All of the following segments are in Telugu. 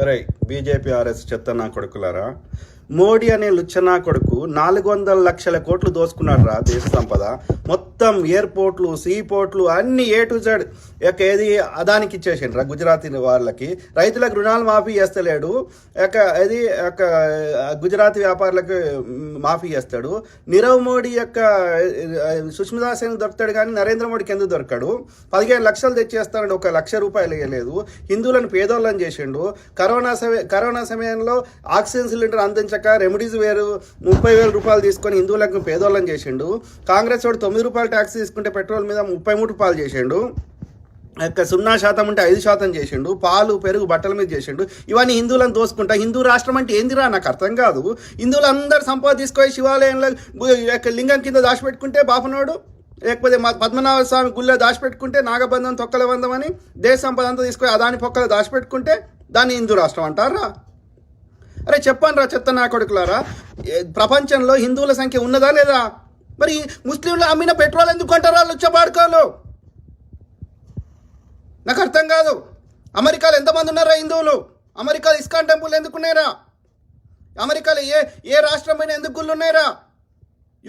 రై బీజేపీ ఆర్ఎస్ చెత్త నా కొడుకులారా, మోడీ అనే లుచ్చనా కొడుకు 400 లక్షల కోట్లు దోసుకున్నాడు రా దేశ సంపద మొత్తం. ఎయిర్పోర్ట్లు, సీ పోర్ట్లు అన్ని ఏ టు జెడ్ ఏది అదానికి ఇచ్చేసిండ్రా గుజరాతీ వాళ్ళకి. రైతులకు రుణాలు మాఫీ చేస్తలేడు, అది గుజరాతీ వ్యాపారులకు మాఫీ చేస్తాడు. నీరవ్ మోడీ సుష్మితా సేన్ దొరుకుతాడు కానీ నరేంద్ర మోడీకి ఎందుకు దొరకడు? 15 లక్షలు తెచ్చేస్తాడు, 1 లక్ష రూపాయలు వేయలేదు. హిందువులను పేదోళ్ళని చేసిండు. కరోనా సమయంలో ఆక్సిజన్ సిలిండర్ అందించక రెమెడీస్ వేరు 30,000 రూపాయలు తీసుకొని హిందువులకు పేదోళ్ళని చేసిండు. కాంగ్రెస్ వాడు 9 రూపాయలు ట్యాక్స్ తీసుకుంటే పెట్రోల్ మీద 33 రూపాయలు చేసిండు. 0% ఉంటే 5% చేసిండు. పాలు, పెరుగు, బట్టల మీద చేసిండు. ఇవన్నీ హిందువులను దోసుకుంటా. హిందూ రాష్ట్రం అంటే ఏందిరా నాకు అర్థం కాదు. హిందువులు అందరు సంపద తీసుకొని శివాలయంలో లింగం కింద దాచిపెట్టుకుంటే బాపనోడు, లేకపోతే పద్మనాభ స్వామి గుళ్ళో దాచిపెట్టుకుంటే నాగబంధం, తొక్కల బంధం అని దేశ సంపద అంతా తీసుకొని అదాని పొక్కలు దాచిపెట్టుకుంటే దాన్ని హిందూ రాష్ట్రం అంటారా? అరే చెప్పండి రా చెత్త నా కొడుకులారా, ప్రపంచంలో హిందువుల సంఖ్య ఉన్నదా లేదా? మరి ముస్లింలు అమ్మిన పెట్రోల్ ఎందుకు కొంటారా లుచ్చబాడుకోలు? నాకు అర్థం కాదు. అమెరికాలో ఎంతమంది ఉన్నారా హిందువులు? అమెరికాలో ఇస్కాన్ టెంపుల్ ఎందుకున్నాయిరా? అమెరికాలో ఏ రాష్ట్రమైన ఎందుకు గుళ్ళు ఉన్నాయిరా?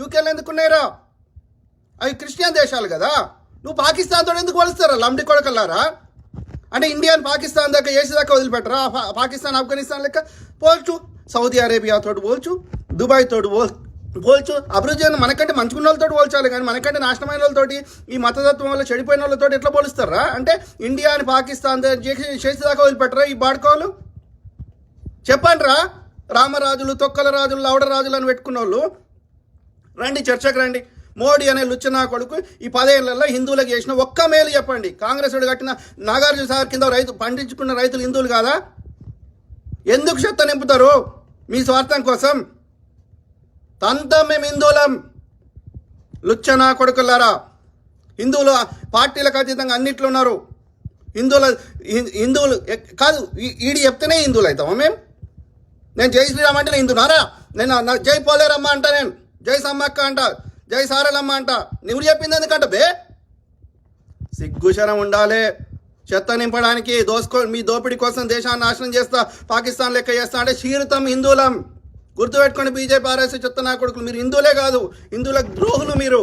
యూకేలో ఎందుకున్నాయిరా? అవి క్రిస్టియన్ దేశాలు కదా. నువ్వు పాకిస్తాన్తో ఎందుకు వలుస్తారా లంబడి కొడకల్లారా? అంటే ఇండియాని పాకిస్తాన్ దాకా ఏసీ వదిలిపెట్టరా? పాకిస్తాన్, ఆఫ్ఘనిస్తాన్ లెక్క పోల్చు, సౌదీ అరేబియా తోటి పోల్చు, దుబాయ్ తోటి పోల్చు. అభివృద్ధి అని మనకంటే మంచుకున్న వాళ్ళతో పోల్చాలి కానీ మనకంటే నాశనమైన వాళ్ళతోటి, ఈ మతతత్వం వల్ల చెడిపోయిన వాళ్ళతో ఎట్లా పోలుస్తారా? అంటే ఇండియాని పాకిస్తాన్ చేసి దాకా వదిలిపెట్టరా ఈ బాడుకోలు? చెప్పండి రా. రామరాజులు, తొక్కల రాజులు, లవడ రాజులు అని పెట్టుకున్న వాళ్ళు రండి, చర్చకు రండి. మోడీ అనే లుచ్చనా కొడుకు ఈ 10 ఏళ్లలో హిందువులకు చేసిన ఒక్క మేలు చెప్పండి. కాంగ్రెస్ వాడు కట్టిన నాగార్జున సాగర్ కింద పండించుకున్న రైతులు హిందువులు కాదా? ఎందుకు చెత్త నింపుతారు మీ స్వార్థం కోసం? తంతా మేము హిందువులం. లుచ్చనా కొడుకులారా, హిందువులు పార్టీలకు అతీతంగా అన్నిట్లో ఉన్నారు. హిందువులు కాదు, ఈడి చెప్తేనే హిందువులు అవుతామా మేము? నేను జై శ్రీరామ్ అంటే నేను హిందువునారా? నేను జై పోలేరమ్మ అంట, నేను జై సమ్మక్క అంట, జై సారలమ్మ అంట. నువ్వు చెప్పింది ఎందుకంట బే? సిగ్గుశరం ఉండాలి చెత్త నింపడానికి. మీ దోపిడీ కోసం దేశాన్ని నాశనం చేస్తా, పాకిస్తాన్ లెక్క చేస్తా అంటే క్షీరితం హిందువులం. గుర్తుపెట్టుకోండి బీజేపీ ఆర్ఎస్ చెత్త నా కొడుకులు. మీరు హిందువులే కాదు, హిందువులకు ద్రోహులు మీరు.